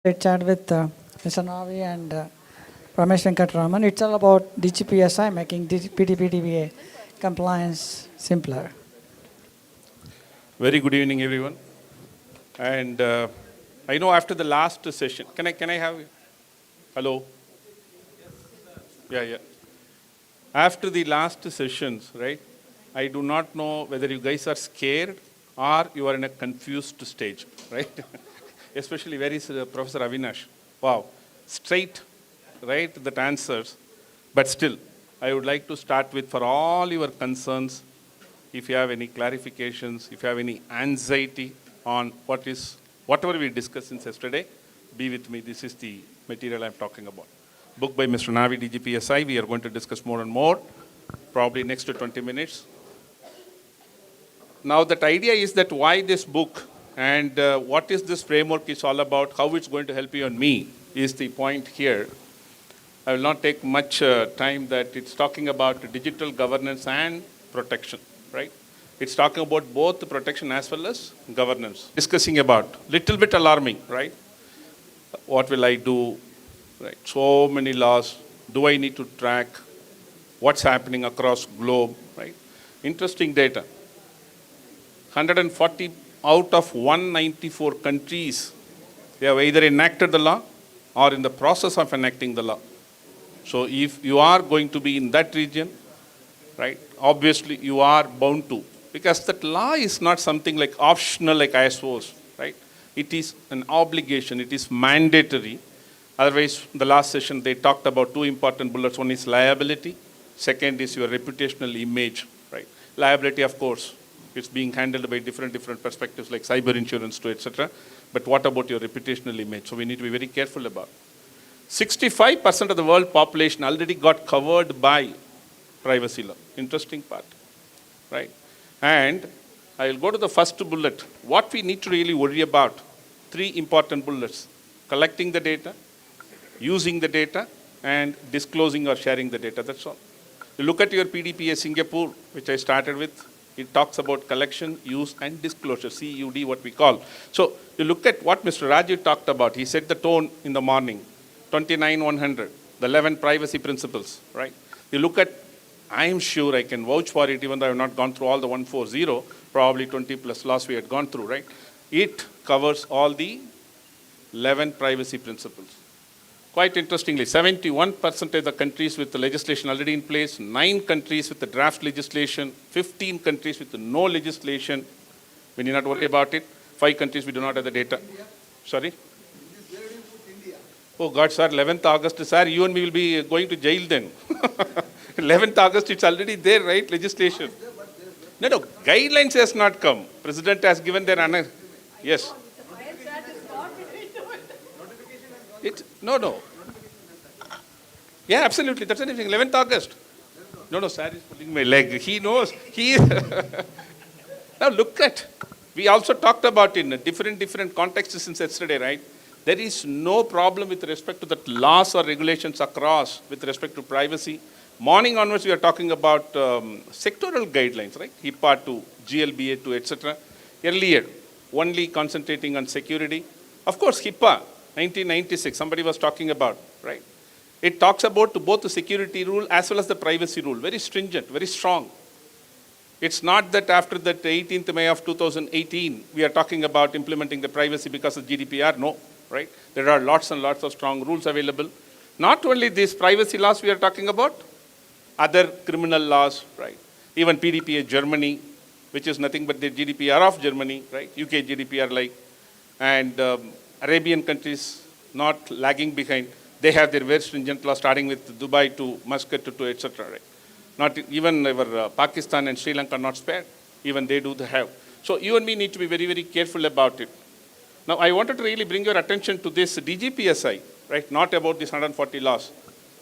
I chat with Mr. Navi and Ramesh Venkatraman. It's all about DGPSI making PDPDBA compliance simpler. Very good evening, everyone. And I know after the last session, can I have, hello? Yeah. After the last sessions, right, I do not know whether you guys are scared or you are in a confused stage, right? Especially where is Professor Avinash? Wow, straight, right, that answers. But still, I would like to start with for all your concerns, if you have any clarifications, if you have any anxiety on whatever we discussed since yesterday, be with me. This is the material I'm talking about. Book by Mr. Navi, DGPSI. We are going to discuss more and more, probably next to 20 minutes. Now, that idea is that why this book and what is this framework is all about, how it's going to help you and me is the point here. I will not take much time that it's talking about digital governance and protection, right? It's talking about both protection as well as governance. Discussing about, little bit alarming, right? What will I do, right? So many laws, do I need to track what's happening across globe, right? Interesting data. 140 out of 194 countries, they have either enacted the law or in the process of enacting the law. So if you are going to be in that region, right, obviously you are bound to, because that law is not something like optional like ISOs, right? It is an obligation, it is mandatory. Otherwise, the last session they talked about two important bullets. One is liability, second is your reputational image, right? Liability, of course, it's being handled by different perspectives like cyber insurance too, etc. But what about your reputational image? So we need to be very careful about. 65% of the world population already got covered by privacy law. Interesting part, right? And I'll go to the first bullet. What we need to really worry about, three important bullets: collecting the data, using the data, and disclosing or sharing the data. That's all. You look at your PDPA Singapore, which I started with, it talks about collection, use, and disclosure, CUD, what we call. So you look at what Mr. Rajiv talked about. He set the tone in the morning, 29-100, the 11 privacy principles, right? You look at, I'm sure I can vouch for it, even though I have not gone through all the 140, probably 20 plus laws we had gone through, right? It covers all the 11 privacy principles. Quite interestingly, 71% of the countries with the legislation already in place, 9 countries with the draft legislation, 15 countries with no legislation. We need not worry about it. 5 countries we do not have the data. India? Sorry? Oh God, sir, 11th August, sir, you and me will be going to jail then. 11th August, it's already there, right, legislation. No, guidelines has not come. President has given their, yes. No. Yeah, absolutely. That's anything. 11th August. No, sir is pulling my leg. He knows. Now look at. We also talked about in different contexts since yesterday, right? There is no problem with respect to the laws or regulations across with respect to privacy. Morning onwards, we are talking about sectoral guidelines, right? HIPAA to GLBA to etc. Earlier, only concentrating on security. Of course, HIPAA. 1996, somebody was talking about, right? It talks about both the security rule as well as the privacy rule. Very stringent, very strong. It's not that after that 18th May of 2018, we are talking about implementing the privacy because of GDPR. No, right? There are lots and lots of strong rules available. Not only these privacy laws we are talking about, other criminal laws, right? Even PDPA Germany, which is nothing but the GDPR of Germany, right? UK GDPR like, and Arabian countries not lagging behind. They have their very stringent law starting with Dubai to Muscat to etc. Right? Not even our Pakistan and Sri Lanka not spared. Even they do have. So you and me need to be very careful about it. Now I wanted to really bring your attention to this DGPSI, right? Not about these 140 laws.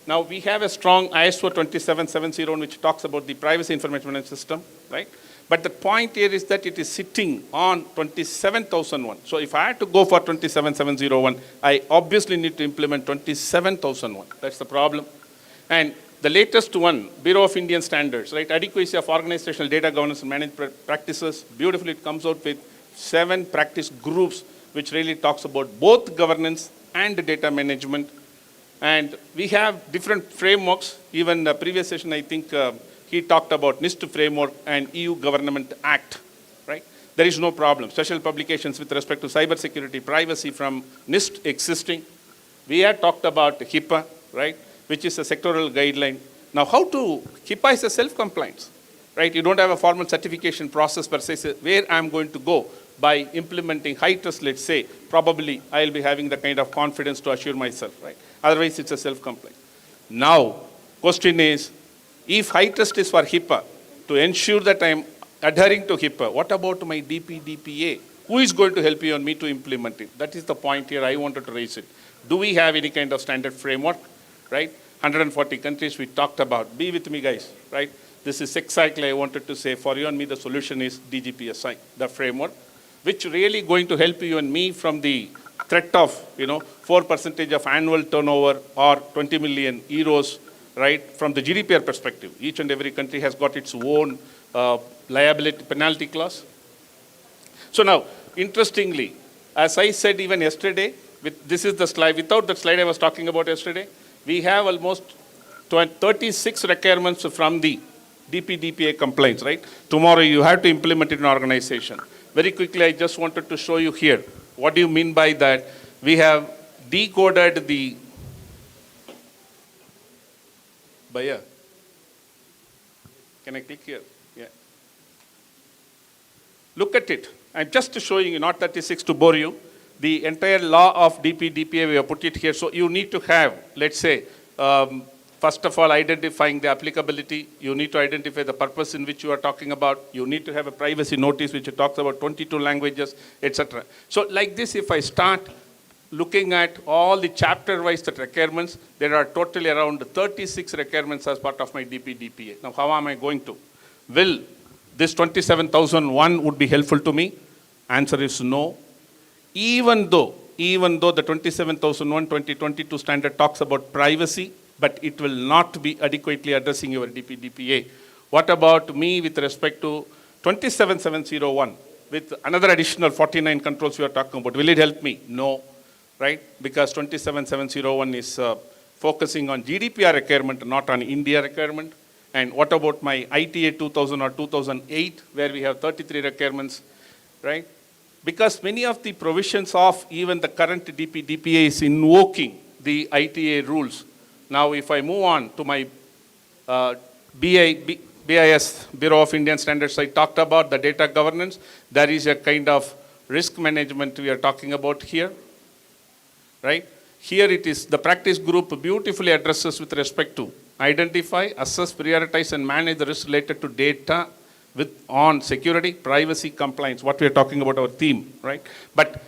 Now we have a strong ISO 27770 which talks about the privacy information management system, right? But the point here is that it is sitting on 27001. So if I had to go for 27701, I obviously need to implement 27001. That's the problem. And the latest one, Bureau of Indian Standards, right? Adequacy of organizational data governance and management practices. Beautifully, it comes out with 7 practice groups, which really talks about both governance and data management. And we have different frameworks. Even the previous session, I think he talked about NIST framework and EU Government Act, right? There is no problem. Special publications with respect to cybersecurity, privacy from NIST existing. We had talked about HIPAA, right, which is a sectoral guideline. Now, HIPAA is a self-compliance, right? You don't have a formal certification process per se. So where I'm going to go by implementing high trust, let's say, probably I'll be having the kind of confidence to assure myself, right? Otherwise, it's a self-compliance. Now, question is, if high trust is for HIPAA, to ensure that I'm adhering to HIPAA, what about my DPDPA? Who is going to help you and me to implement it? That is the point here I wanted to raise it. Do we have any kind of standard framework, right? 140 countries we talked about. Be with me, guys, right? This is exactly I wanted to say. For you and me, the solution is DGPSI, the framework, which really going to help you and me from the threat of, 4% of annual turnover or 20 million euros, right? From the GDPR perspective, each and every country has got its own liability penalty clause. So now, interestingly, as I said even yesterday, this is the slide, without the slide I was talking about yesterday, we have almost 36 requirements from the DPDPA compliance, right? Tomorrow you have to implement it in an organization. Very quickly, I just wanted to show you here. What do you mean by that? We have decoded the buyer. Can I click here? Yeah. Look at it. I'm just showing you, not 36 to bore you. The entire law of DPDPA, we have put it here. So you need to have, let's say, first of all, identifying the applicability. You need to identify the purpose in which you are talking about. You need to have a privacy notice, which talks about 22 languages, etc. So like this, if I start looking at all the chapter-wise requirements, there are totally around 36 requirements as part of my DPDPA. Now, how am I going to? Will this 27,001 would be helpful to me? Answer is no. Even though the 27,001 2022 standard talks about privacy, but it will not be adequately addressing your DPDPA. What about me with respect to 27701 with another additional 49 controls we are talking about? Will it help me? No, right? Because 27701 is focusing on GDPR requirement, not on India requirement. And what about my ITA 2000 or 2008, where we have 33 requirements, right? Because many of the provisions of even the current DPDPA is invoking the ITA rules. Now, if I move on to my BIS, Bureau of Indian Standards, I talked about the data governance. There is a kind of risk management we are talking about here, right? Here it is, the practice group beautifully addresses with respect to identify, assess, prioritize, and manage the risks related to data on security, privacy, compliance, what we are talking about, our theme, right? But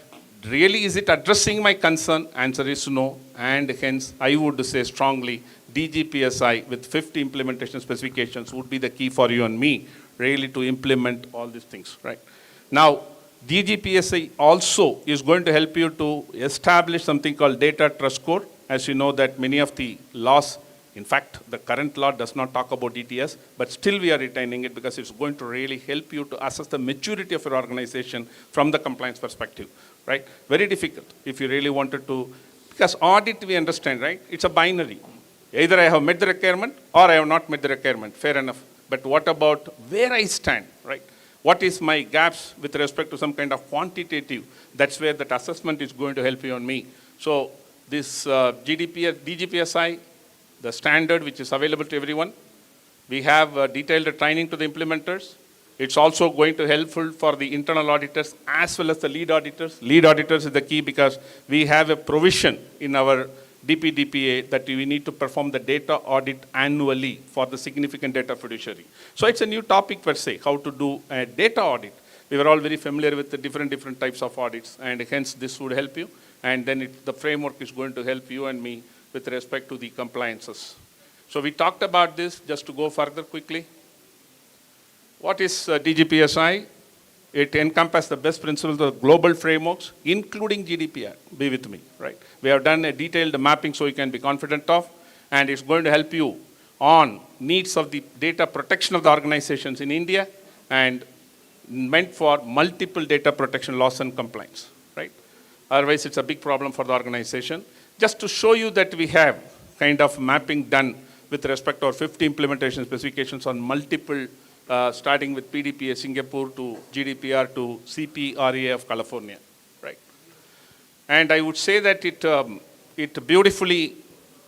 really, is it addressing my concern? Answer is no, and hence I would say strongly DGPSI with 50 implementation specifications would be the key for you and me, really to implement all these things, right? Now, DGPSI also is going to help you to establish something called data trust core. As you know that many of the laws, in fact, the current law does not talk about DTS, but still we are retaining it because it's going to really help you to assess the maturity of your organization from the compliance perspective, right? Very difficult if you really wanted to, because audit we understand, right? It's a binary. Either I have met the requirement or I have not met the requirement, fair enough. But what about where I stand, right? What is my gaps with respect to some kind of quantitative? That's where that assessment is going to help you and me. So this DGPSI, the standard which is available to everyone. We have detailed training to the implementers. It's also going to be helpful for the internal auditors as well as the lead auditors. Lead auditors is the key because we have a provision in our DPDPA that we need to perform the data audit annually for the significant data fiduciary. So it's a new topic per se, how to do a data audit. We were all very familiar with the different types of audits, and hence this would help you. And then the framework is going to help you and me with respect to the compliances. So we talked about this, just to go further quickly. What is DGPSI? It encompasses the best principles of global frameworks, including GDPR. Be with me, right? We have done a detailed mapping so you can be confident of, and it's going to help you on needs of the data protection of the organizations in India and meant for multiple data protection laws and compliance, right? Otherwise, it's a big problem for the organization. Just to show you that we have kind of mapping done with respect to our 50 implementation specifications on multiple, starting with PDPA Singapore to GDPR to CPRA of California, right? And I would say that it beautifully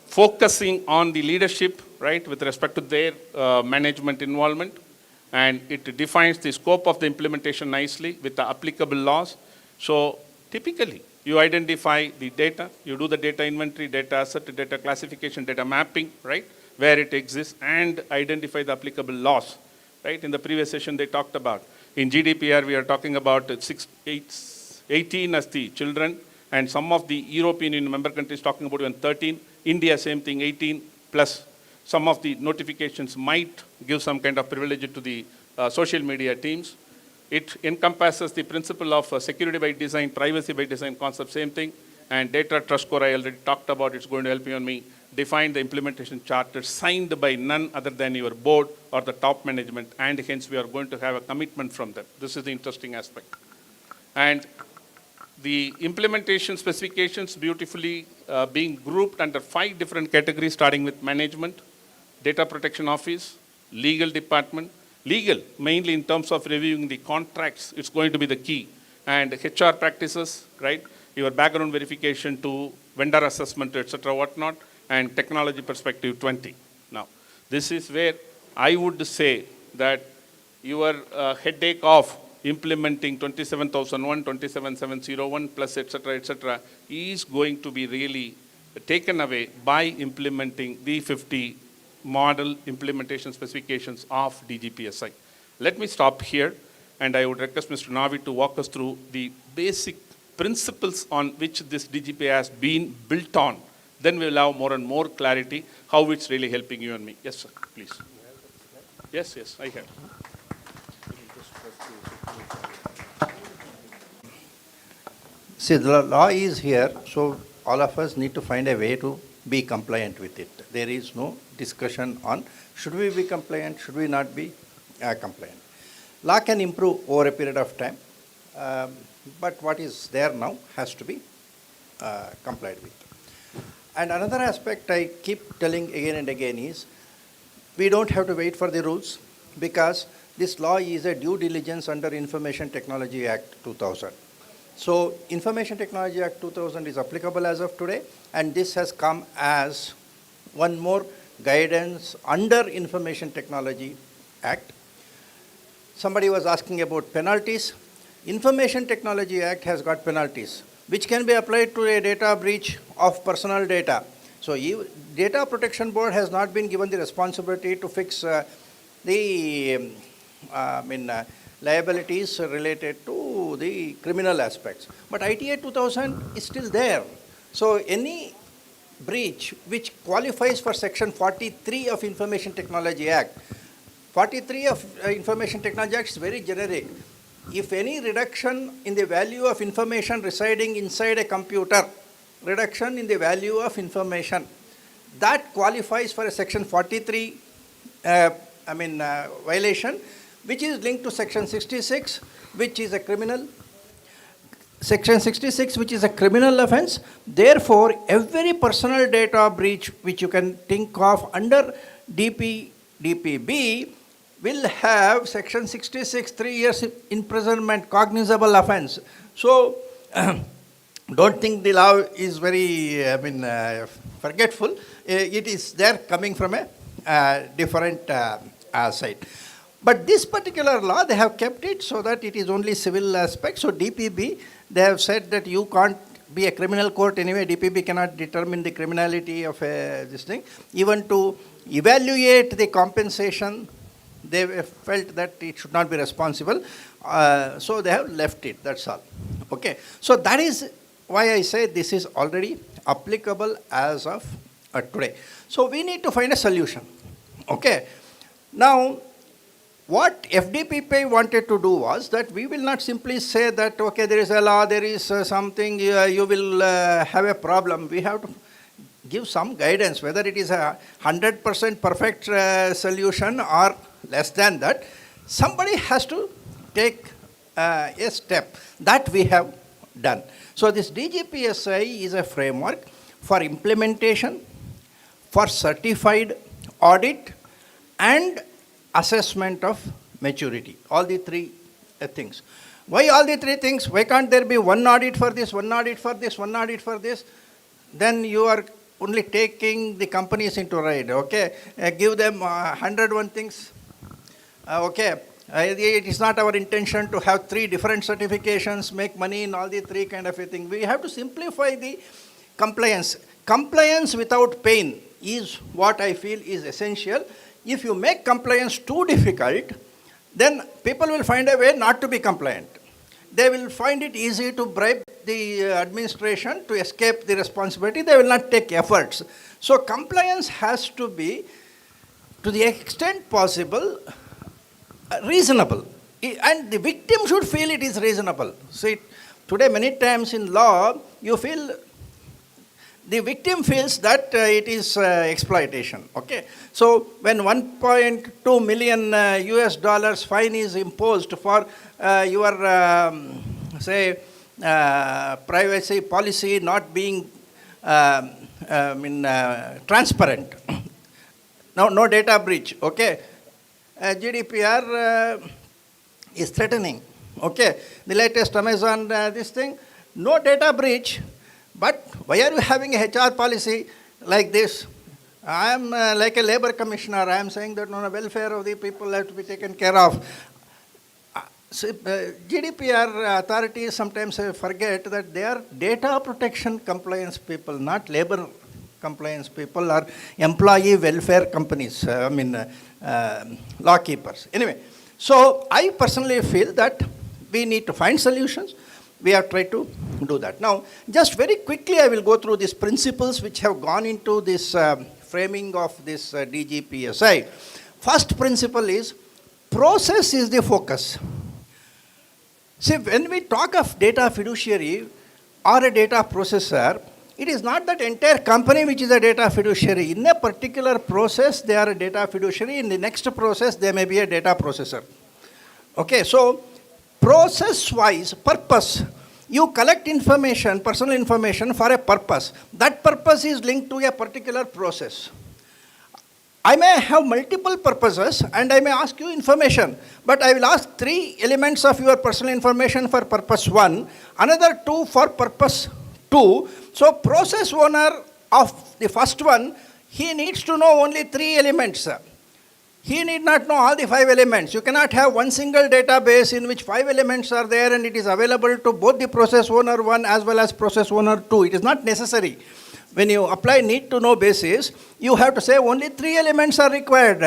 focusing on the leadership, right, with respect to their management involvement, and it defines the scope of the implementation nicely with the applicable laws. So typically, you identify the data, you do the data inventory, data asset, data classification, data mapping, right, where it exists, and identify the applicable laws, right? In the previous session, they talked about. In GDPR, we are talking about 18 as the children, and some of the European Union member countries talking about even 13. India, same thing, 18 plus. Some of the notifications might give some kind of privilege to the social media teams. It encompasses the principle of security by design, privacy by design concept, same thing. And data trust core, I already talked about, it's going to help you on me. Define the implementation charter signed by none other than your board or the top management, and hence we are going to have a commitment from them. This is the interesting aspect. And the implementation specifications beautifully being grouped under 5 different categories, starting with management, data protection office, legal department. Legal, mainly in terms of reviewing the contracts, it's going to be the key. And HR practices, right? Your background verification to vendor assessment, etc., whatnot, and technology perspective 20. Now, this is where I would say that your headache of implementing 27001, 27701 plus, etc., is going to be really taken away by implementing the 50 model implementation specifications of DGPSI. Let me stop here, and I would request Mr. Navi to walk us through the basic principles on which this DGPA has been built on. Then we'll have more and more clarity how it's really helping you and me. Yes, sir, please. Yes, I have. See, the law is here, so all of us need to find a way to be compliant with it. There is no discussion on should we be compliant, should we not be compliant. Law can improve over a period of time, but what is there now has to be complied with. And another aspect I keep telling again and again is we don't have to wait for the rules, because this law is a due diligence under Information Technology Act 2000. So Information Technology Act 2000 is applicable as of today, and this has come as one more guidance under Information Technology Act. Somebody was asking about penalties. Information Technology Act has got penalties, which can be applied to a data breach of personal data. So Data Protection Board has not been given the responsibility to fix the liabilities related to the criminal aspects. But ITA 2000 is still there. So any breach which qualifies for Section 43 of Information Technology Act, 43 of Information Technology Act is very generic. If any reduction in the value of information residing inside a computer, reduction in the value of information, that qualifies for a Section 43 violation, which is linked to Section 66, which is a criminal. Section 66, which is a criminal offense. Therefore, every personal data breach which you can think of under DPB will have Section 66, 3 years imprisonment, cognizable offense. So, don't think the law is very, forgetful. It is there coming from a different side. But this particular law, they have kept it so that it is only civil aspect. So DPB, they have said that you can't be a criminal court anyway. DPB cannot determine the criminality of this thing. Even to evaluate the compensation, they felt that it should not be responsible. So they have left it, that's all. Okay. So that is why I say this is already applicable as of today. So we need to find a solution. Okay. Now, what FDPP wanted to do was that we will not simply say that, okay, there is a law, there is something, you will have a problem. We have to give some guidance, whether it is a 100% perfect solution or less than that. Somebody has to take a step. That we have done. So this DGPSI is a framework for implementation, for certified audit, and assessment of maturity. All the three things. Why all the three things? Why can't there be one audit for this, one audit for this, one audit for this? Then you are only taking the companies into ride, okay? Give them 101 things, okay? It is not our intention to have three different certifications, make money in all the three kind of a thing. We have to simplify the compliance. Compliance without pain is what I feel is essential. If you make compliance too difficult, then people will find a way not to be compliant. They will find it easy to bribe the administration to escape the responsibility. They will not take efforts. So compliance has to be, to the extent possible, reasonable. And the victim should feel it is reasonable. See, today many times in law, you feel the victim feels that it is exploitation. Okay, so when 1.2 million US dollars fine is imposed for your say privacy policy not being transparent, no data breach. Okay, GDPR is threatening. Okay, the latest Amazon this thing, no data breach. But why are you having a HR policy like this? I am like a labor commissioner. I am saying that the welfare of the people have to be taken care of. GDPR authorities sometimes forget that they are data protection compliance people, not labor compliance people or employee welfare companies, law keepers. Anyway, so I personally feel that we need to find solutions. We have tried to do that. Now, just very quickly, I will go through these principles which have gone into this framing of this DGPSI. First principle is process is the focus. See, when we talk of data fiduciary or a data processor, it is not that entire company which is a data fiduciary. In a particular process, they are a data fiduciary. In the next process, they may be a data processor. Okay, so process-wise, purpose. You collect information, personal information for a purpose. That purpose is linked to a particular process. I may have multiple purposes and I may ask you information, but I will ask 3 elements of your personal information for purpose 1, another 2 for purpose 2. So process owner of the first one, he needs to know only 3 elements. He need not know all the 5 elements. You cannot have one single database in which 5 elements are there and it is available to both the process owner 1 as well as process owner 2. It is not necessary. When you apply need to know basis, you have to say only 3 elements are required.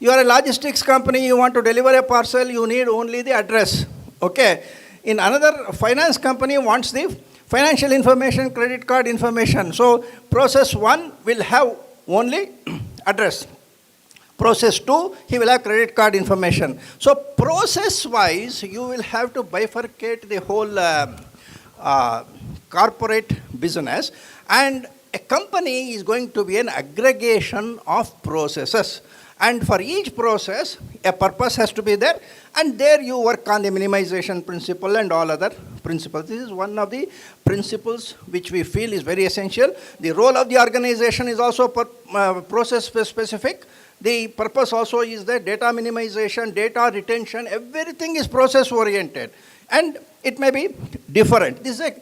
You are a logistics company, you want to deliver a parcel, you need only the address. Okay. In another finance company wants the financial information, credit card information. So process 1 will have only address. Process 2, he will have credit card information. So process-wise, you will have to bifurcate the whole corporate business, and a company is going to be an aggregation of processes. And for each process, a purpose has to be there, and there you work on the minimization principle and all other principles. This is one of the principles which we feel is very essential. The role of the organization is also process specific. The purpose also is that data minimization, data retention, everything is process oriented. And it may be different. This is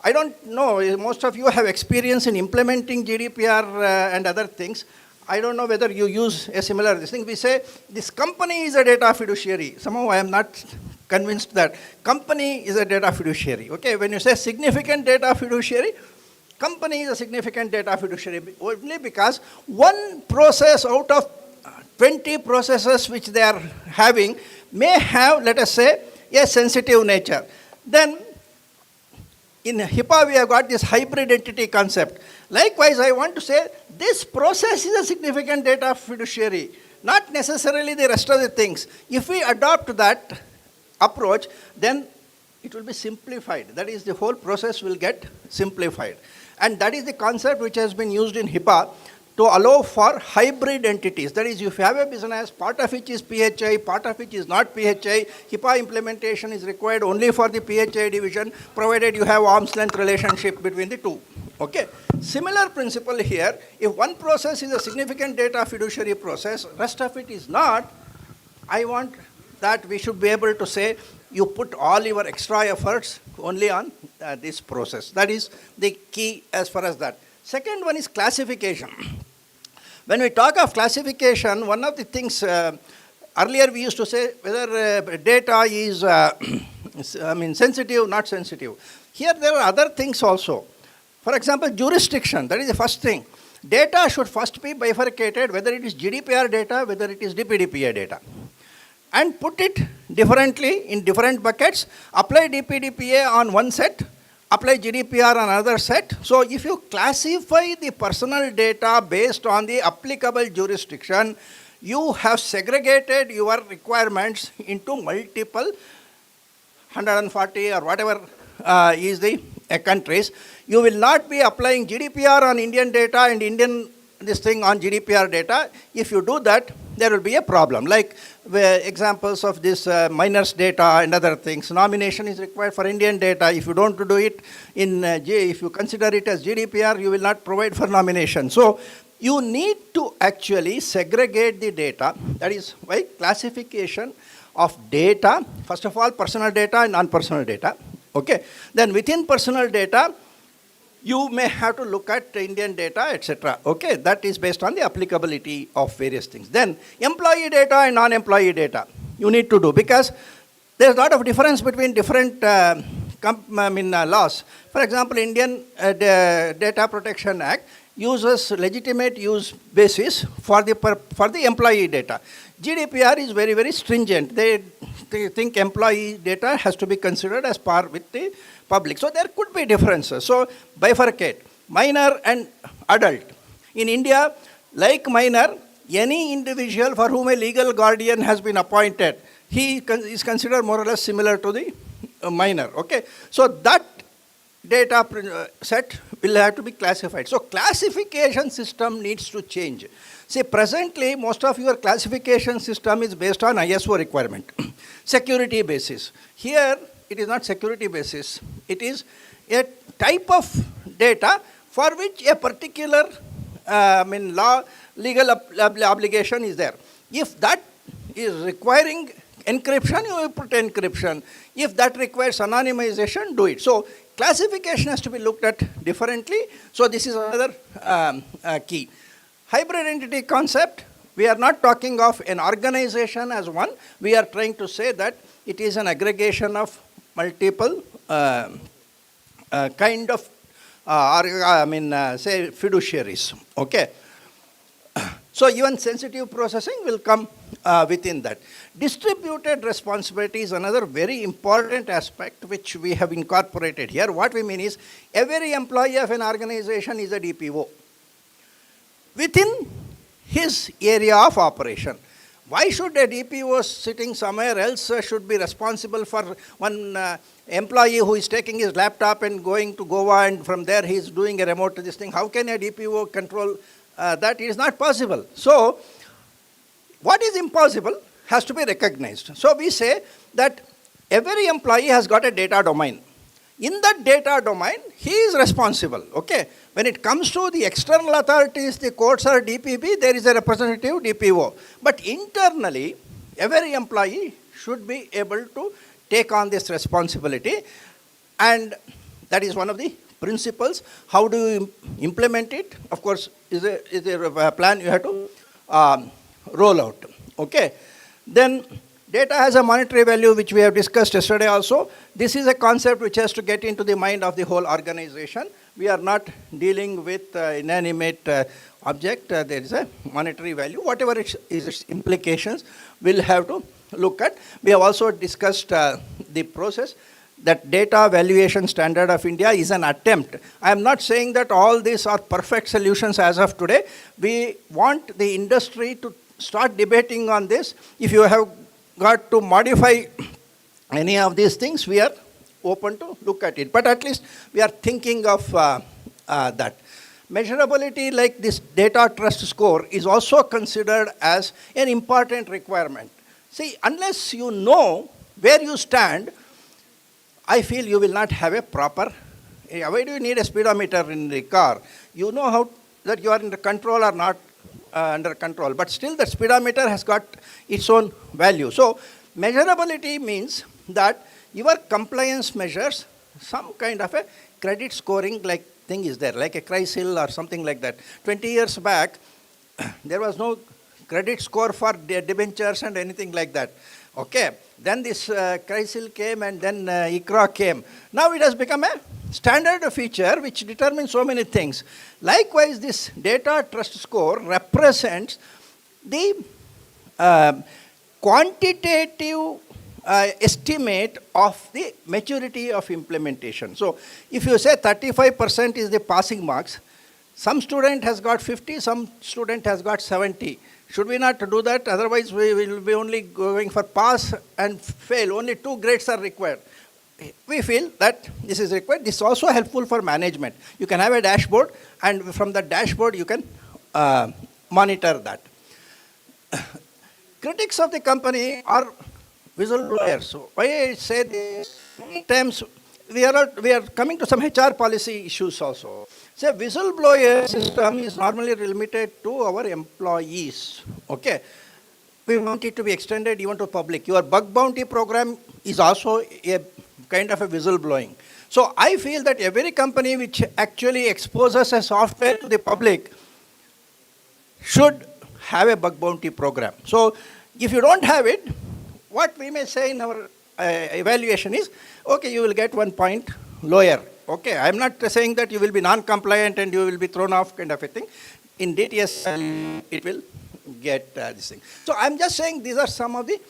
I don't know, most of you have experience in implementing GDPR and other things. I don't know whether you use a similar thing. We say this company is a data fiduciary. Somehow I am not convinced that company is a data fiduciary. Okay, when you say significant data fiduciary, company is a significant data fiduciary only because one process out of 20 processes which they are having may have, let us say, a sensitive nature. Then in HIPAA we have got this hybrid entity concept. Likewise, I want to say this process is a significant data fiduciary, not necessarily the rest of the things. If we adopt that approach, then it will be simplified. That is, the whole process will get simplified. And that is the concept which has been used in HIPAA to allow for hybrid entities. That is, if you have a business, part of which is PHI, part of which is not PHI, HIPAA implementation is required only for the PHI division, provided you have arm's length relationship between the two. Okay. Similar principle here, if one process is a significant data fiduciary process, rest of it is not, I want that we should be able to say, you put all your extra efforts only on this process. That is the key as far as that. Second one is classification. When we talk of classification, one of the things, earlier we used to say whether data is sensitive, not sensitive. Here there are other things also. For example, jurisdiction, that is the first thing. Data should first be bifurcated, whether it is GDPR data, whether it is DPDPA data. And put it differently in different buckets, apply DPDPA on one set, apply GDPR on another set. So if you classify the personal data based on the applicable jurisdiction, you have segregated your requirements into multiple 140 or whatever is the countries. You will not be applying GDPR on Indian data and Indian this thing on GDPR data. If you do that, there will be a problem. Like examples of this minors data and other things. Nomination is required for Indian data. If you don't do it in if you consider it as GDPR, you will not provide for nomination. So you need to actually segregate the data. That is why classification of data, first of all, personal data and non-personal data. Okay. Then within personal data, you may have to look at Indian data, etc. Okay, that is based on the applicability of various things. Then employee data and non-employee data you need to do, because there is a lot of difference between different laws. For example, Indian Data Protection Act uses legitimate use basis for the employee data. GDPR is very, very stringent. They think employee data has to be considered as par with the public. So there could be differences. So bifurcate minor and adult. In India, like minor, any individual for whom a legal guardian has been appointed, he is considered more or less similar to the minor. Okay, so that data set will have to be classified. So classification system needs to change. See, presently most of your classification system is based on ISO requirement, security basis. Here it is not security basis. It is a type of data for which a particular legal obligation is there. If that is requiring encryption, you will put encryption. If that requires anonymization, do it. So classification has to be looked at differently. So this is another key. Hybrid entity concept, we are not talking of an organization as one. We are trying to say that it is an aggregation of multiple kind of, say fiduciaries. Okay. So even sensitive processing will come within that. Distributed responsibility is another very important aspect which we have incorporated here. What we mean is every employee of an organization is a DPO within his area of operation. Why should a DPO sitting somewhere else should be responsible for one employee who is taking his laptop and going to Goa and from there he is doing a remote this thing? How can a DPO control that? It is not possible. So what is impossible has to be recognized. So we say that every employee has got a data domain. In that data domain, he is responsible. Okay. When it comes to the external authorities, the courts or DPP, there is a representative DPO. But internally, every employee should be able to take on this responsibility. And that is one of the principles. How do you implement it? Of course, is a plan you have to roll out. Okay. Then data has a monetary value, which we have discussed yesterday also. This is a concept which has to get into the mind of the whole organization. We are not dealing with inanimate object. There is a monetary value. Whatever its implications, we'll have to look at. We have also discussed the process. That data valuation standard of India is an attempt. I am not saying that all these are perfect solutions as of today. We want the industry to start debating on this. If you have got to modify any of these things, we are open to look at it. But at least we are thinking of that. measurability like this data trust score is also considered as an important requirement. See, unless you know where you stand, I feel you will not have a proper. Why do you need a speedometer in the car? You know how that you are under control or not under control, but still the speedometer has got its own value. So measurability means that your compliance measures some kind of a credit scoring like thing is there, like a CRISIL or something like that. 20 years back, there was no credit score for debentures and anything like that. Okay, then this CRISIL came and then ICRA came. Now it has become a standard feature which determines so many things. Likewise, this data trust score represents the quantitative estimate of the maturity of implementation. So if you say 35% is the passing marks, some student has got 50, some student has got 70. Should we not do that? Otherwise, we will be only going for pass and fail. Only 2 grades are required. We feel that this is required. This is also helpful for management. You can have a dashboard, and from the dashboard, you can monitor that. Critics of the company are whistleblowers. So why I say this, many times we are coming to some HR policy issues also. So whistleblower system is normally limited to our employees. Okay, we want it to be extended even to public. Your bug bounty program is also a kind of a whistleblowing. So I feel that every company which actually exposes a software to the public should have a bug bounty program. So if you don't have it, what we may say in our evaluation is, okay, you will get 1 point lower. Okay, I'm not saying that you will be non-compliant and you will be thrown off kind of a thing. In DTS, it will get this thing. So I'm just saying these are some of the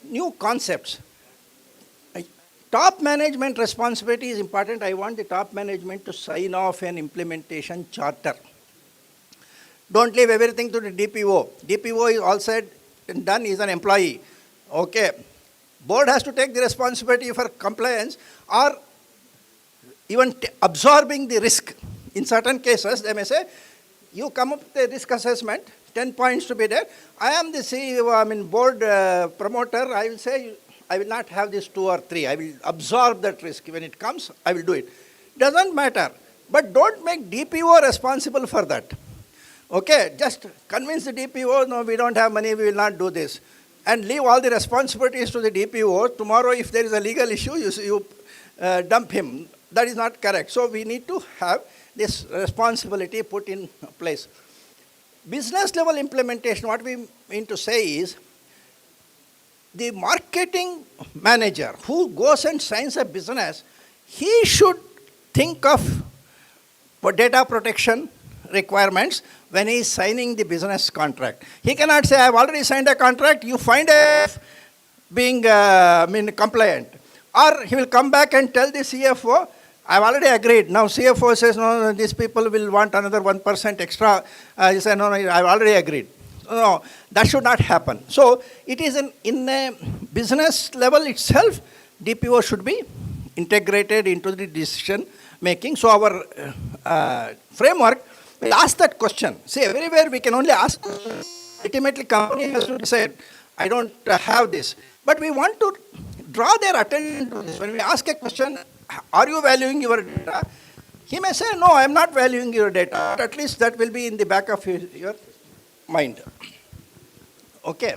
new concepts. Top management responsibility is important. I want the top management to sign off an implementation charter. Don't leave everything to the DPO. DPO is all said and done, is an employee. Okay. Board has to take the responsibility for compliance or even absorbing the risk. In certain cases, they may say, you come up with a risk assessment, 10 points to be there. I am the CEO, board promoter. I will say, I will not have this 2 or 3. I will absorb that risk. When it comes, I will do it. Doesn't matter. But don't make DPO responsible for that. Okay, just convince the DPO, no, we don't have money, we will not do this. And leave all the responsibilities to the DPO. Tomorrow, if there is a legal issue, you dump him. That is not correct. So we need to have this responsibility put in place. Business level implementation, what we mean to say is, the marketing manager who goes and signs a business, he should think of data protection requirements when he is signing the business contract. He cannot say, I have already signed a contract, you find a being compliant. Or he will come back and tell the CFO, I have already agreed. Now CFO says, no, these people will want another 1% extra. He said, no, I have already agreed. No, that should not happen. So it is in a business level itself, DPO should be integrated into the decision making. So our framework will ask that question. See, everywhere we can only ask questions. Ultimately, company has to decide, I don't have this. But we want to draw their attention to this. When we ask a question, are you valuing your data? He may say, no, I am not valuing your data. But at least that will be in the back of your mind. Okay.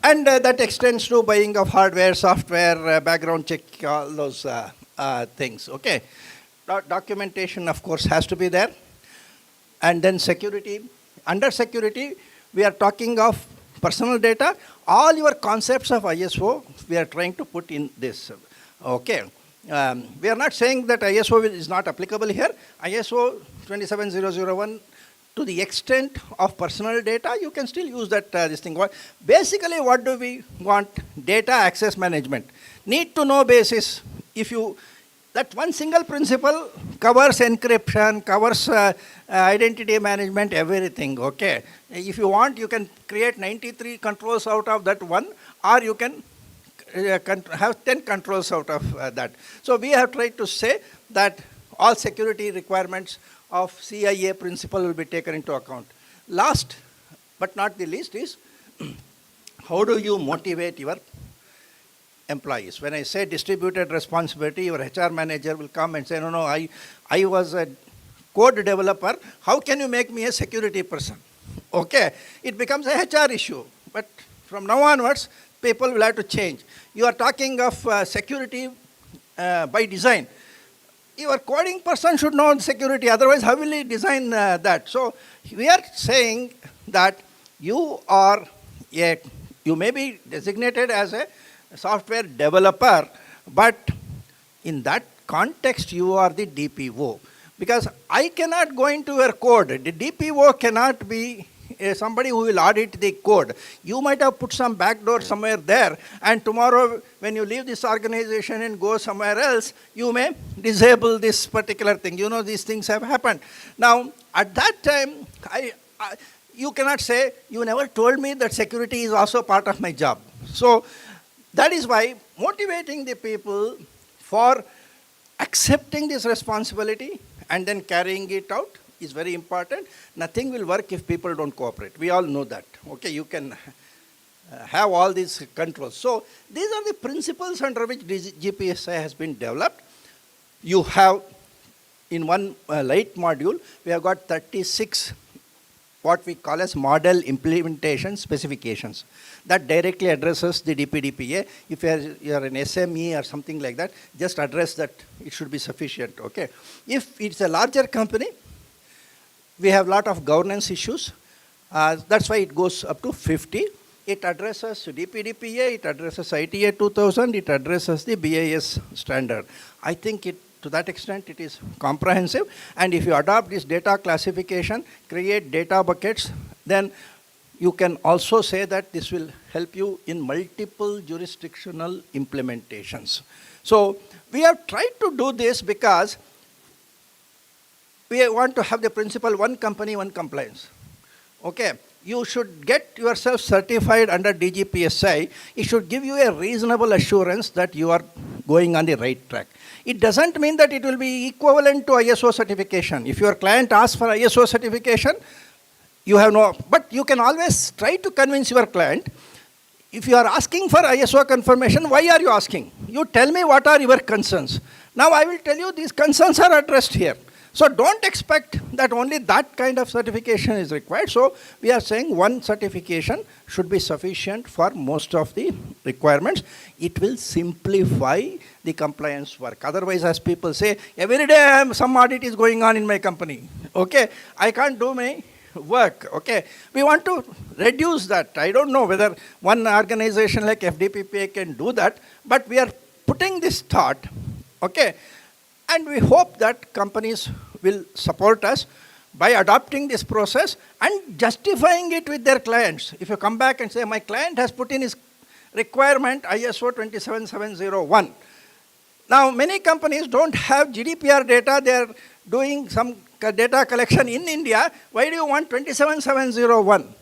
And that extends to buying of hardware, software, background check, all those things. Okay. Documentation, of course, has to be there. And then security. Under security, we are talking of personal data. All your concepts of ISO, we are trying to put in this. Okay. We are not saying that ISO is not applicable here. ISO 27001, to the extent of personal data, you can still use that this thing. Basically, what do we want? Data access management. Need to know basis. If you, that one single principle covers encryption, covers identity management, everything. Okay. If you want, you can create 93 controls out of that one, or you can have 10 controls out of that. So we have tried to say that all security requirements of CIA principle will be taken into account. Last but not the least is how do you motivate your employees? When I say distributed responsibility, your HR manager will come and say, no, I was a code developer. How can you make me a security person? Okay, it becomes a HR issue. But from now onwards, people will have to change. You are talking of security by design. Your coding person should know security, otherwise how will he design that? So we are saying that you may be designated as a software developer, but in that context you are the DPO. Because I cannot go into your code. The DPO cannot be somebody who will audit the code. You might have put some backdoor somewhere there, and tomorrow when you leave this organization and go somewhere else, you may disable this particular thing. You know, these things have happened. Now, at that time, you cannot say, you never told me that security is also part of my job. So that is why motivating the people for accepting this responsibility and then carrying it out is very important. Nothing will work if people don't cooperate. We all know that. Okay, you can have all these controls. So these are the principles under which GPSI has been developed. You have, in one light module, we have got 36 what we call as model implementation specifications that directly addresses the DPDPA. If you are an SME or something like that, just address that, it should be sufficient, okay? If it's a larger company, we have a lot of governance issues. That's why it goes up to 50. It addresses DPDPA, it addresses ITA 2000, it addresses the BIS standard. I think to that extent it is comprehensive, and if you adopt this data classification, create data buckets, then you can also say that this will help you in multiple jurisdictional implementations. So we have tried to do this because we want to have the principle one company, one compliance. Okay, you should get yourself certified under DGPSI. It should give you a reasonable assurance that you are going on the right track. It doesn't mean that it will be equivalent to ISO certification. If your client asks for ISO certification, you have no, but you can always try to convince your client. If you are asking for ISO confirmation, why are you asking? You tell me what are your concerns. Now I will tell you these concerns are addressed here. So don't expect that only that kind of certification is required. So we are saying one certification should be sufficient for most of the requirements. It will simplify the compliance work. Otherwise, as people say, every day some audit is going on in my company. Okay, I can't do my work. Okay, we want to reduce that. I don't know whether one organization like FDPPA can do that, but we are putting this thought. Okay. And we hope that companies will support us by adopting this process and justifying it with their clients. If you come back and say, my client has put in his requirement ISO 27701. Now, many companies don't have GDPR data. They are doing some data collection in India. Why do you want 27701?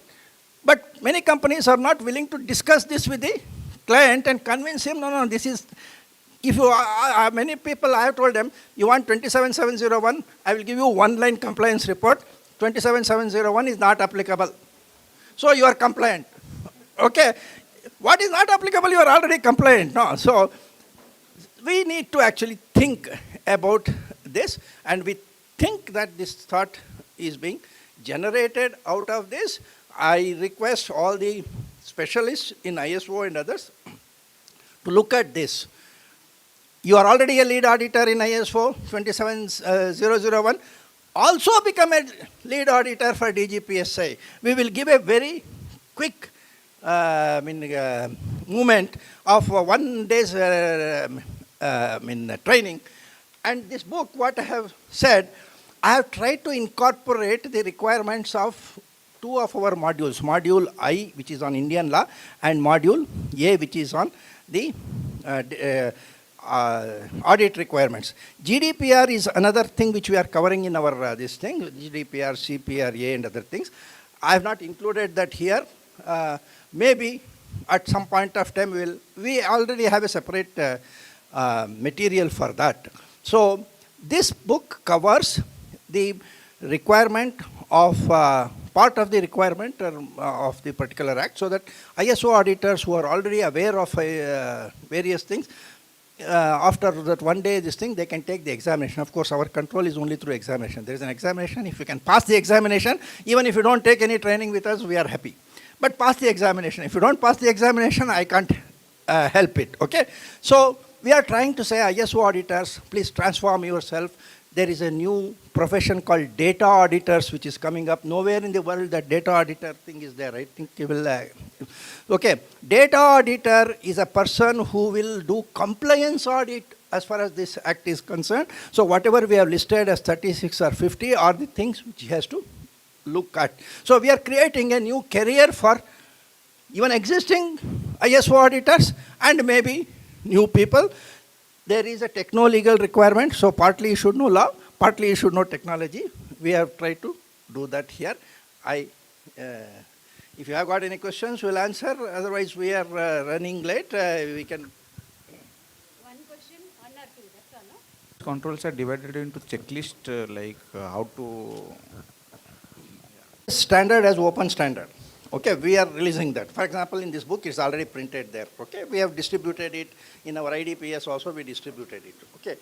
But many companies are not willing to discuss this with the client and convince him, no, this is... If you many people, I have told them, you want 27701, I will give you one-line compliance report. 27701 is not applicable. So you are compliant. Okay. What is not applicable, you are already compliant. No. So we need to actually think about this, and we think that this thought is being generated out of this. I request all the specialists in ISO and others to look at this. You are already a lead auditor in ISO 27001. Also become a lead auditor for DGPSI. We will give a very quick movement of 1 day's training. And this book, what I have said, I have tried to incorporate the requirements of two of our modules. Module I, which is on Indian law, and Module A, which is on the audit requirements. GDPR is another thing which we are covering in our this thing, GDPR, CPRA and other things. I have not included that here. Maybe at some point of time, we already have a separate material for that. So this book covers the requirement of part of the requirement of the particular act, so that ISO auditors who are already aware of various things, after that one day this thing, they can take the examination. Of course, our control is only through examination. There is an examination. If you can pass the examination, even if you don't take any training with us, we are happy. But pass the examination. If you don't pass the examination, I can't help it. Okay? So we are trying to say, ISO auditors, please transform yourself. There is a new profession called data auditors, which is coming up. Nowhere in the world that data auditor thing is there. I think you will. Okay, data auditor is a person who will do compliance audit as far as this act is concerned. So whatever we have listed as 36 or 50 are the things which he has to look at. So we are creating a new career for even existing ISO auditors and maybe new people. There is a techno-legal requirement, so partly you should know law, partly you should know technology. We have tried to do that here. If you have got any questions, we'll answer. Otherwise, we are running late. We can. One question, one or two, that's all, no? Controls are divided into checklist, how to. Standard as open standard. Okay, we are releasing that. For example, in this book, it's already printed there. Okay, we have distributed it. In our IDPS also, we distributed it. Okay.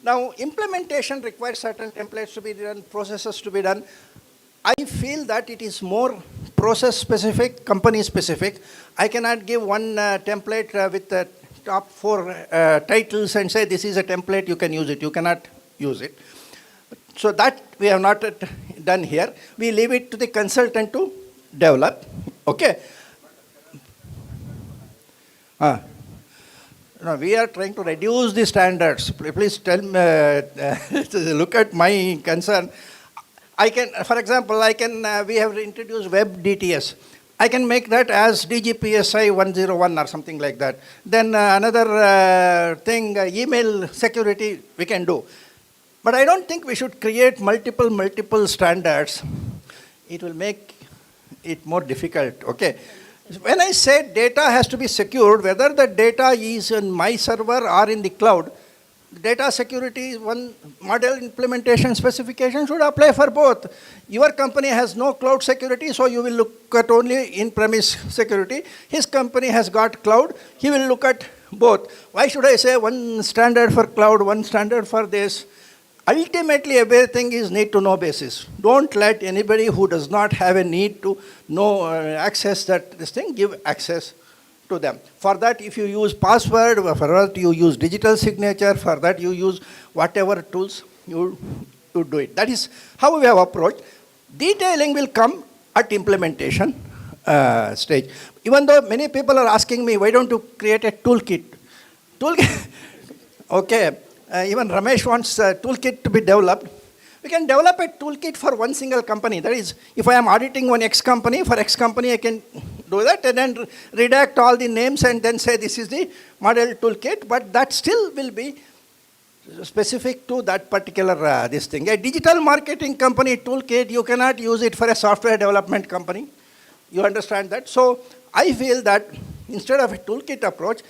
Now, implementation requires certain templates to be done, processes to be done. I feel that it is more process specific, company specific. I cannot give one template with the top 4 titles and say this is a template, you can use it. You cannot use it. So that we have not done here. We leave it to the consultant to develop. Okay. No, we are trying to reduce the standards. Please tell me, look at my concern. I can, for example, we have introduced web DTS. I can make that as DGPSI 101 or something like that. Then another thing, email security, we can do. But I don't think we should create multiple standards. It will make it more difficult. Okay. When I say data has to be secured, whether the data is in my server or in the cloud, data security, one model implementation specification should apply for both. Your company has no cloud security, so you will look at only in-premise security. His company has got cloud, he will look at both. Why should I say one standard for cloud, one standard for this? Ultimately, everything is need-to-know basis. Don't let anybody who does not have a need to know, access this thing, give access to them. For that, if you use password, for that you use digital signature, for that you use whatever tools you do it. That is how we have approached. Detailing will come at implementation stage. Even though many people are asking me, why don't you create a toolkit? Okay. Even Ramesh wants a toolkit to be developed. We can develop a toolkit for one single company. That is, if I am auditing one X company, for X company I can do that and then redact all the names and then say this is the model toolkit, but that still will be specific to that particular this thing. A digital marketing company toolkit, you cannot use it for a software development company. You understand that? So I feel that instead of a toolkit approach,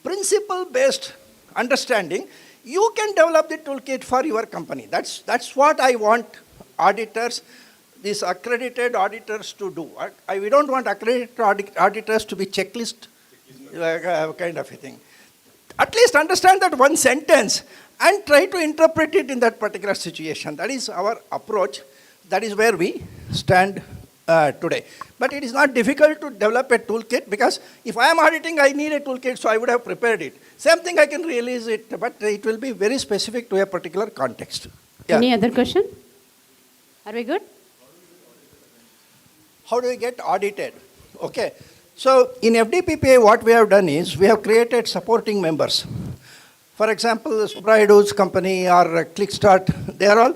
principle-based understanding, you can develop the toolkit for your company. That's what I want auditors, these accredited auditors to do. We don't want accredited auditors to be checklist kind of a thing. At least understand that one sentence and try to interpret it in that particular situation. That is our approach. That is where we stand today. But it is not difficult to develop a toolkit, because if I am auditing, I need a toolkit, so I would have prepared it. Same thing, I can release it, but it will be very specific to a particular context. Yeah. Any other question? Are we good? How do we get audited? Okay. So in FDPPA, what we have done is we have created supporting members. For example, Subraidu's company or ClickStart, they are all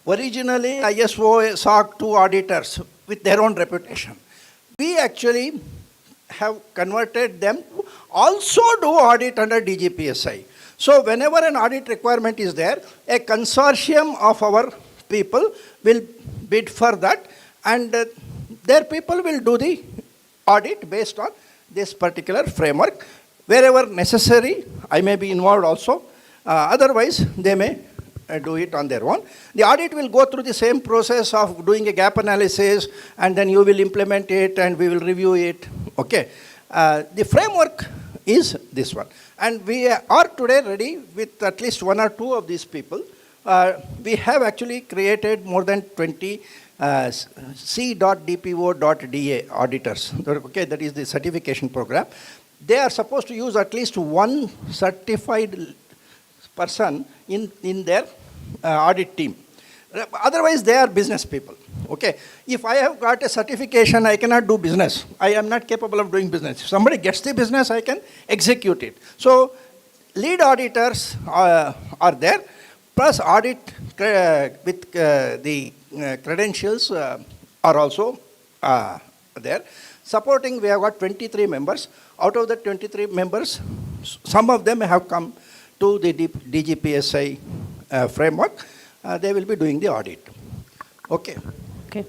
originally ISO SOC 2 auditors with their own reputation. We actually have converted them to also do audit under DGPSI. So whenever an audit requirement is there, a consortium of our people will bid for that, and their people will do the audit based on this particular framework. Wherever necessary, I may be involved also. Otherwise, they may do it on their own. The audit will go through the same process of doing a gap analysis, and then you will implement it and we will review it. Okay. The framework is this one. And we are today ready with at least one or two of these people. We have actually created more than 20 C.dpo.da auditors. Okay, that is the certification program. They are supposed to use at least one certified person in their audit team. Otherwise, they are business people. Okay, if I have got a certification, I cannot do business. I am not capable of doing business. If somebody gets the business, I can execute it. So, lead auditors are there, plus audit with the credentials are also there. Supporting, we have got 23 members. Out of the 23 members, some of them have come to the DGPSI framework. They will be doing the audit. Okay. Okay.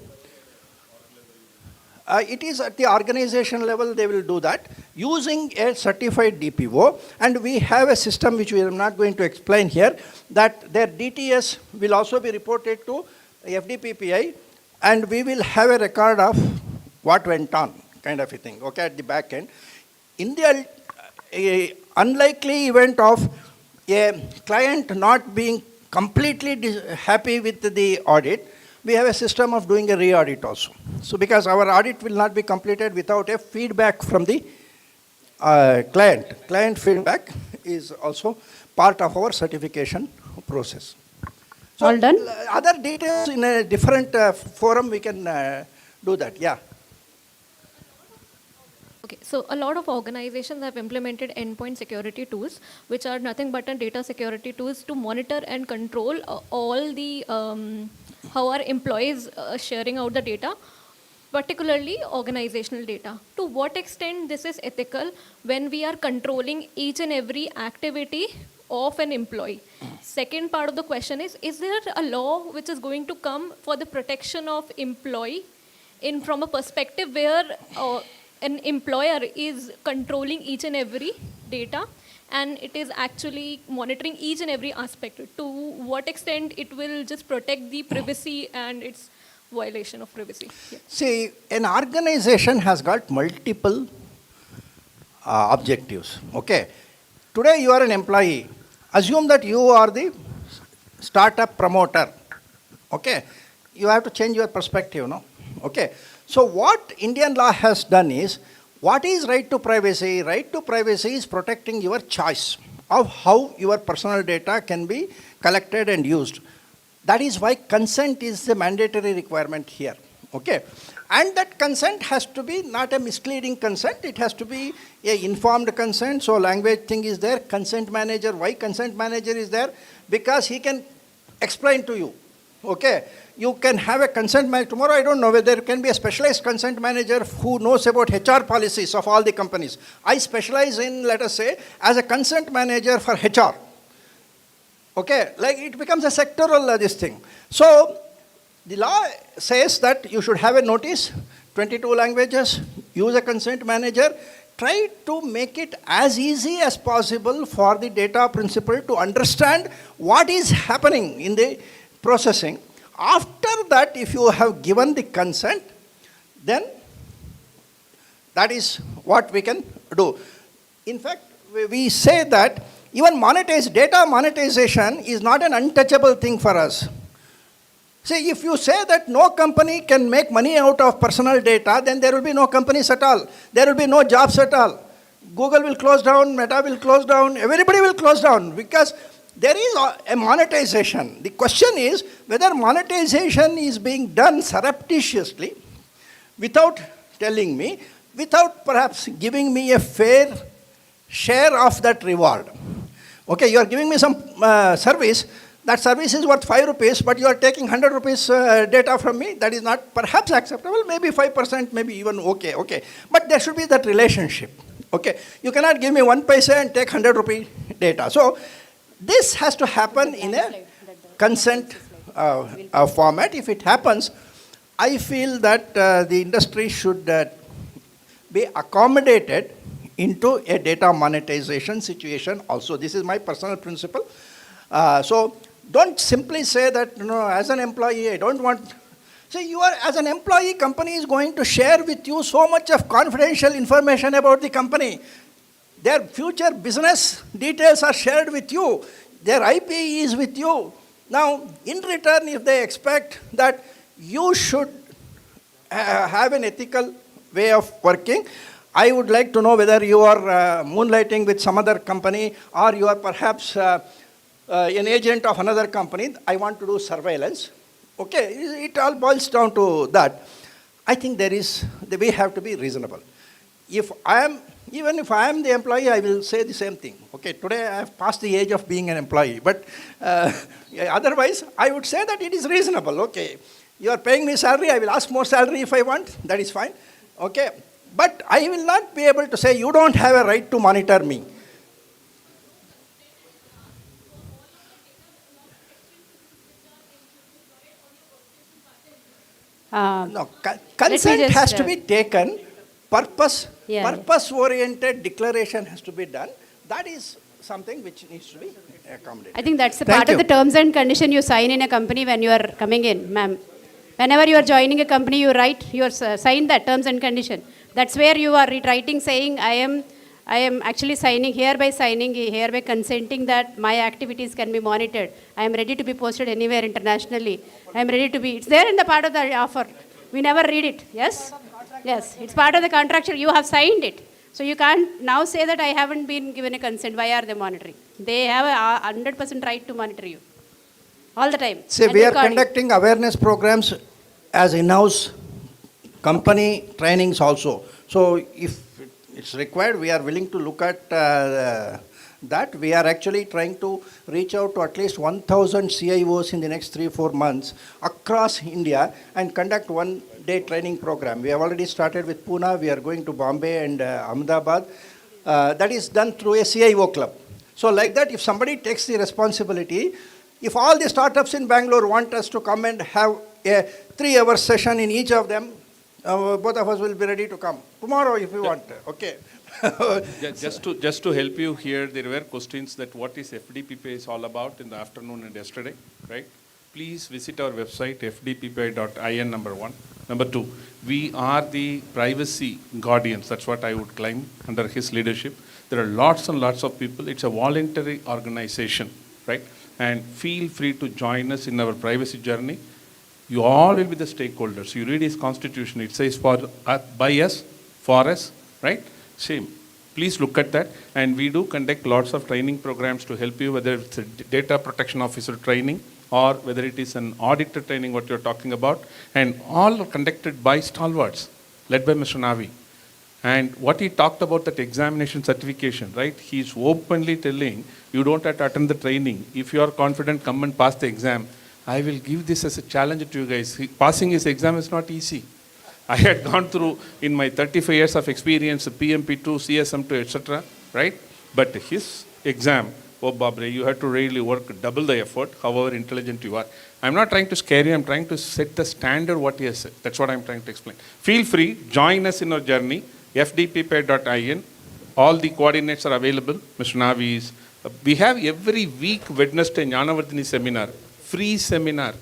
It is at the organization level they will do that using a certified DPO, and we have a system which we are not going to explain here, that their DTS will also be reported to FDPPI, and we will have a record of what went on, kind of a thing, okay, at the back end. In the unlikely event of a client not being completely happy with the audit, we have a system of doing a re-audit also. So because our audit will not be completed without a feedback from the client. Client feedback is also part of our certification process. So All done? Other details in a different forum we can do that, yeah. Okay, so a lot of organizations have implemented endpoint security tools, which are nothing but data security tools to monitor and control all the how our employees are sharing out the data, particularly organizational data. To what extent this is ethical when we are controlling each and every activity of an employee? Second part of the question is there a law which is going to come for the protection of employee in from a perspective where an employer is controlling each and every data and it is actually monitoring each and every aspect? To what extent it will just protect the privacy and its violation of privacy? Yeah. See, an organization has got multiple objectives, okay? Today you are an employee. Assume that you are the startup promoter, okay? You have to change your perspective, no? Okay. So what Indian law has done is, what is right to privacy? Right to privacy is protecting your choice of how your personal data can be collected and used. That is why consent is the mandatory requirement here, okay? And that consent has to be not a misleading consent, it has to be a informed consent. So language thing is there, consent manager. Why consent manager is there? Because he can explain to you, okay? You can have a consent manager. Tomorrow, I don't know whether there can be a specialized consent manager who knows about HR policies of all the companies. I specialize in, let us say, as a consent manager for HR. Okay, like it becomes a sectoral this thing. So the law says that you should have a notice, 22 languages, use a consent manager. Try to make it as easy as possible for the data principal to understand what is happening in the processing. After that, if you have given the consent, then that is what we can do. In fact, we say that even data monetization is not an untouchable thing for us. See, if you say that no company can make money out of personal data, then there will be no companies at all. There will be no jobs at all. Google will close down, Meta will close down, everybody will close down because there is a monetization. The question is whether monetization is being done surreptitiously without telling me, without perhaps giving me a fair share of that reward. Okay, you are giving me some service. That service is worth 5 rupees, but you are taking 100 rupees data from me. That is not perhaps acceptable. Maybe 5%, maybe even okay. But there should be that relationship. Okay, you cannot give me 1 paisa and take 100 rupee data. So this has to happen in a consent format. If it happens, I feel that the industry should be accommodated into a data monetization situation also. This is my personal principle. So don't simply say that, as an employee, I don't want. See, you are, as an employee, company is going to share with you so much of confidential information about the company. Their future business details are shared with you. Their IP is with you. Now, in return, if they expect that you should have an ethical way of working, I would like to know whether you are moonlighting with some other company or you are perhaps an agent of another company. I want to do surveillance. Okay, it all boils down to that. I think we have to be reasonable. Even if I am the employee, I will say the same thing. Okay, today I have passed the age of being an employee, but otherwise I would say that it is reasonable. Okay, you are paying me salary, I will ask more salary if I want, that is fine. Okay, but I will not be able to say you don't have a right to monitor me. No, consent has to be taken. Purpose-oriented declaration has to be done. That is something which needs to be accommodated. I think that's the Thank part of you. the terms and condition you sign in a company when you are coming in, ma'am. Whenever you are joining a company, you sign that terms and condition. That's where you are writing saying, I am actually hereby consenting that my activities can be monitored. I am ready to be posted anywhere internationally. I am ready to be, it's there in the part of the offer. We never read it, yes? Yes, it's part of the contractual, you have signed it. So you can't now say that I haven't been given a consent. Why are they monitoring? They have a 100% right to monitor you. All the time. See, And we are recording. conducting awareness programs as in-house company trainings also. So if it's required, we are willing to look at that. We are actually trying to reach out to at least 1,000 CIOs in the next 3-4 months across India and conduct one-day training program. We have already started with Pune. We are going to Bombay and Ahmedabad. That is done through a CIO club. So like that, if somebody takes the responsibility, if all the startups in Bangalore want us to come and have a 3-hour session in each of them, both of us will be ready to come. Tomorrow if you want, okay. Just to help you here, there were questions that what is FDPPI is all about in the afternoon and yesterday, right? Please visit our website, fdppi.in, number one. Number two, we are the privacy guardians. That's what I would claim under his leadership. There are lots and lots of people. It's a voluntary organization, right? And feel free to join us in our privacy journey. You all will be the stakeholders. You read his constitution. It says by us, for us, right? Same. Please look at that. And we do conduct lots of training programs to help you, whether it's a data protection officer training or whether it is an auditor training, what you're talking about. And all are conducted by stalwarts, led by Mr. Navi. And what he talked about, that examination certification, right? He's openly telling you don't have to attend the training. If you are confident, come and pass the exam. I will give this as a challenge to you guys. Passing his exam is not easy. I had gone through, in my 35 years of experience, PMP2, CSM2, etc., right? But his exam, oh, Babre, you have to really work double the effort, however intelligent you are. I'm not trying to scare you. I'm trying to set the standard what he has said. That's what I'm trying to explain. Feel free, join us in our journey, fdppi.in. All the coordinates are available. Mr. Navi's. We have every week Wednesday Jnanavardhini seminar, free seminar.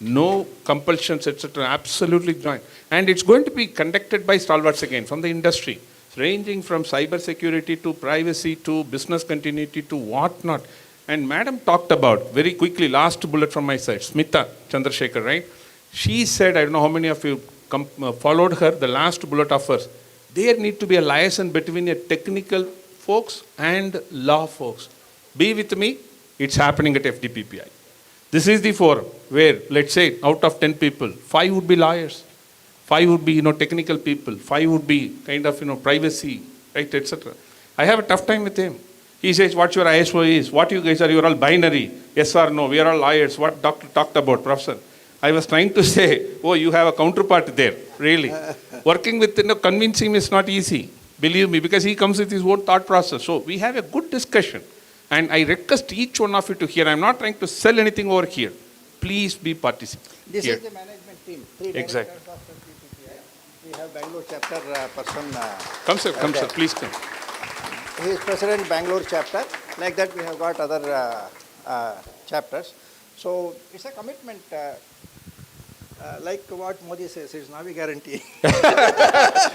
No compulsions, etc. Absolutely join. And it's going to be conducted by stalwarts again from the industry, ranging from cyber security to privacy to business continuity to whatnot. And Madam talked about, very quickly, last bullet from my side, Smita Chandrasekhar, right? She said, I don't know how many of you followed her, the last bullet of hers. There need to be a liaison between a technical folks and law folks. Be with me, it's happening at FDPPI. This is the forum where, let's say, out of 10 people, 5 would be lawyers, 5 would be, technical people, 5 would be kind of, privacy, right, etc. I have a tough time with him. He says, what your ISO is, what you guys are, you're all binary, yes or no, we are all lawyers, what doctor talked about, professor. I was trying to say, oh, you have a counterpart there, really. Working with, convincing him is not easy, believe me, because he comes with his own thought process. So we have a good discussion. And I request each one of you to hear. I'm not trying to sell anything over here. Please be participant. This here. is the management team. 3 Exactly. directors of FDPPI. We have Bangalore chapter person. Come, sir, please come. He is president Bangalore chapter. Like that, we have got other chapters. So it's a commitment. Like what Modi says, it's Navi guarantee.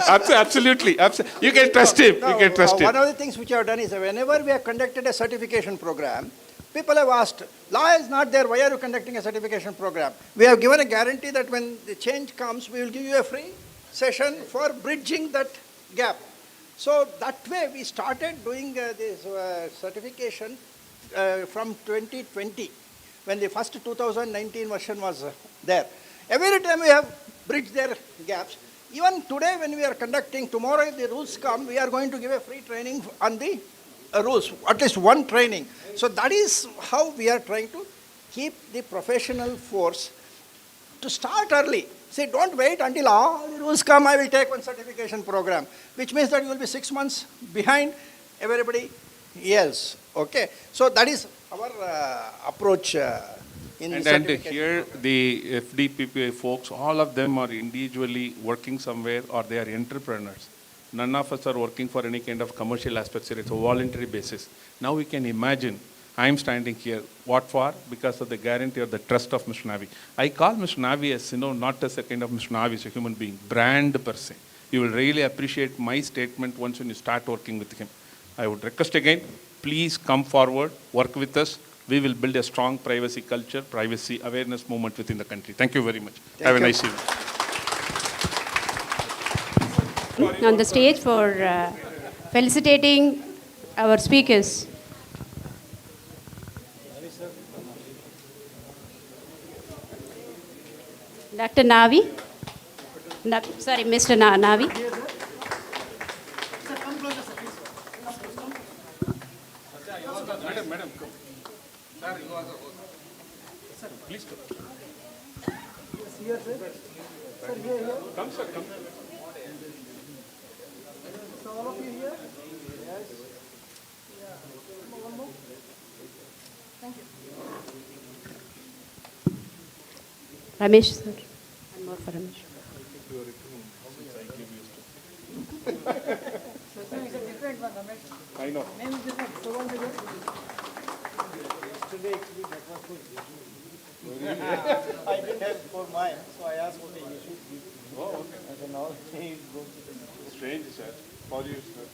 Absolutely. You can trust him. You can trust him. One of the things which I have done is whenever we have conducted a certification program, people have asked, law is not there, why are you conducting a certification program? We have given a guarantee that when the change comes, we will give you a free session for bridging that gap. So that way we started doing this certification from 2020, when the first 2019 version was there. Every time we have bridged their gaps. Even today when we are conducting, tomorrow if the rules come, we are going to give a free training on the rules, at least one training. So that is how we are trying to keep the professional force to start early. Say, don't wait until all the rules come, I will take one certification program, which means that you will be 6 months behind everybody else. Okay, so that is our approach in And certification. here the FDPPA folks, all of them are individually working somewhere or they are entrepreneurs. None of us are working for any kind of commercial aspects here. It's a voluntary basis. Now we can imagine I am standing here. What for? Because of the guarantee or the trust of Mr. Navi. I call Mr. Navi as, not as a kind of Mr. Navi, as a human being, brand per se. You will really appreciate my statement once when you start working with him. I would request again, please come forward, work with us. We will build a strong privacy culture, privacy awareness movement within the country. Thank you very much. Have a nice evening. On the stage for felicitating our speakers. Dr. Navi. Sorry, Mr. Navi. Madam, come. Sir, you also. Sir, please come. Come, sir, come. So all of you here? Yes. One more. Thank you. Ramesh, sir. One more for Ramesh. So it's a different one, Ramesh. I know. Name is different. So one bigger. I didn't have for mine, so I asked what you should give. Oh, okay. And now he goes to the Strange, sir. For you, sir.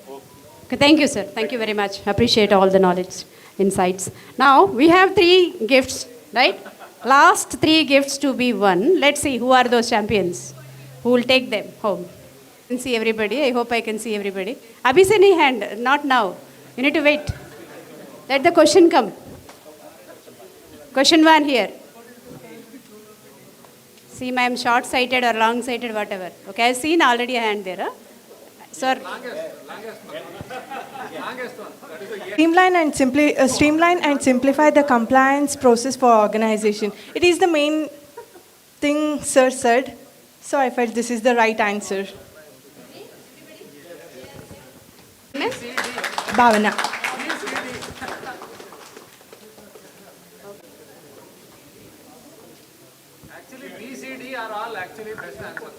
Oh. Okay, thank you, sir. Thank you very much. Appreciate all the knowledge, insights. Now, we have 3 gifts, right? Last 3 gifts to be won. Let's see who are those champions. Who will take them home? I can see everybody. I hope I can see everybody. Abhi se nahi hand, not now. You need to wait. Let the question come. Question 1 here. See, I am short-sighted or long-sighted, whatever. Okay, I've seen already a hand there. Huh? Sir. Streamline and simplify the compliance process for organization. It is the main thing sir said, so I felt this is the right answer. Bhavana. Actually, B, C, D are all actually best answers.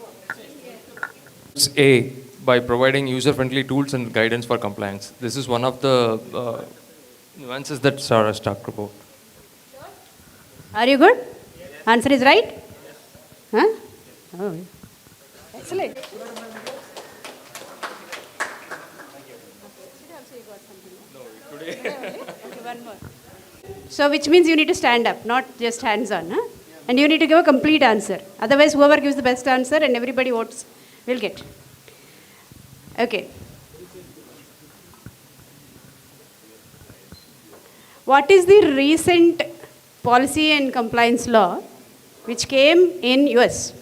It's A, by providing user-friendly tools and guidance for compliance. This is one of the nuances that Sarah talked about. Are you good? Answer is right? Huh? Oh. Excellent. Okay, one more. So which means you need to stand up, not just hands on. Huh? And you need to give a complete answer. Otherwise, whoever gives the best answer and everybody votes will get. Okay. What is the recent policy and compliance law which came in US?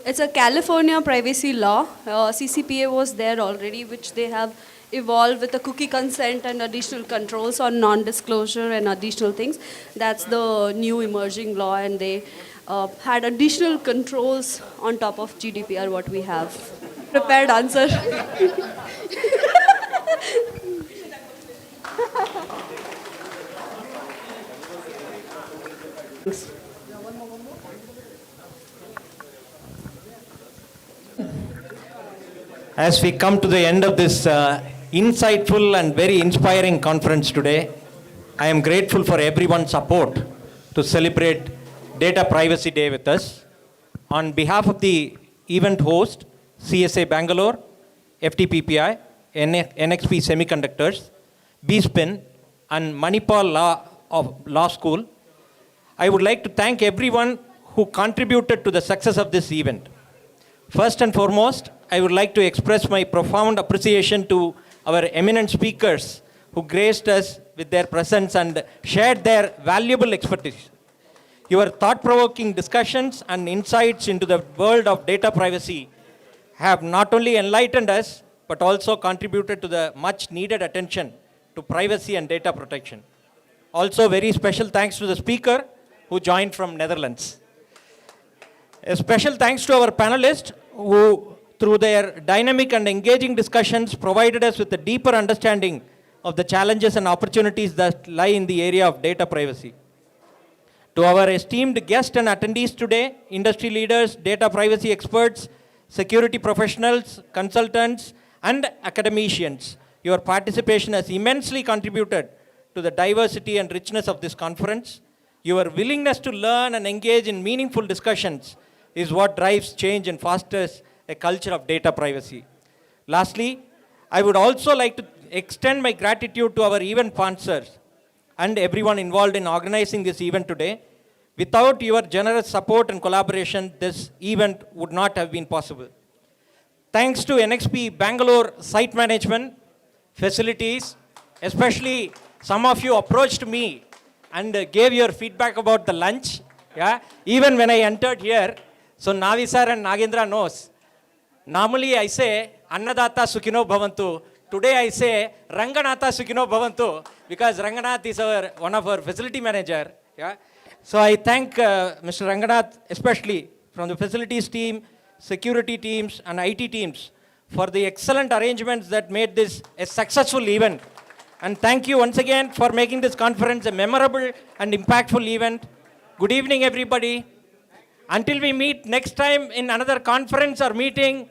It's a California privacy law. CCPA was there already, which they have evolved with a cookie consent and additional controls on non-disclosure and additional things. That's the new emerging law, and they had additional controls on top of GDPR, what we have. Prepared answer. As we come to the end of this insightful and very inspiring conference today, I am grateful for everyone's support to celebrate Data Privacy Day with us. On behalf of the event host, CSA Bangalore, FTPPI, NXP Semiconductors, BSpin, and Manipal Law School, I would like to thank everyone who contributed to the success of this event. First and foremost, I would like to express my profound appreciation to our eminent speakers who graced us with their presence and shared their valuable expertise. Your thought-provoking discussions and insights into the world of data privacy have not only enlightened us, but also contributed to the much-needed attention to privacy and data protection. Also, very special thanks to the speaker who joined from Netherlands. A special thanks to our panelists who, through their dynamic and engaging discussions, provided us with a deeper understanding of the challenges and opportunities that lie in the area of data privacy. To our esteemed guests and attendees today, industry leaders, data privacy experts, security professionals, consultants, and academicians, your participation has immensely contributed to the diversity and richness of this conference. Your willingness to learn and engage in meaningful discussions is what drives change and fosters a culture of data privacy. Lastly, I would also like to extend my gratitude to our event sponsors and everyone involved in organizing this event today. Without your generous support and collaboration, this event would not have been possible. Thanks to NXP Bangalore site management, facilities, especially some of you approached me and gave your feedback about the lunch. Yeah, even when I entered here, so Navi sir and Nagendra knows. Normally I say Annadata Sukhino Bhavantu. Today I say Ranganatha Sukhino Bhavantu because Ranganath is one of our facility manager. Yeah. So I thank Mr. Ranganath, especially from the facilities team, security teams, and IT teams for the excellent arrangements that made this a successful event. And thank you once again for making this conference a memorable and impactful event. Good evening, everybody. Until we meet next time in another conference or meeting,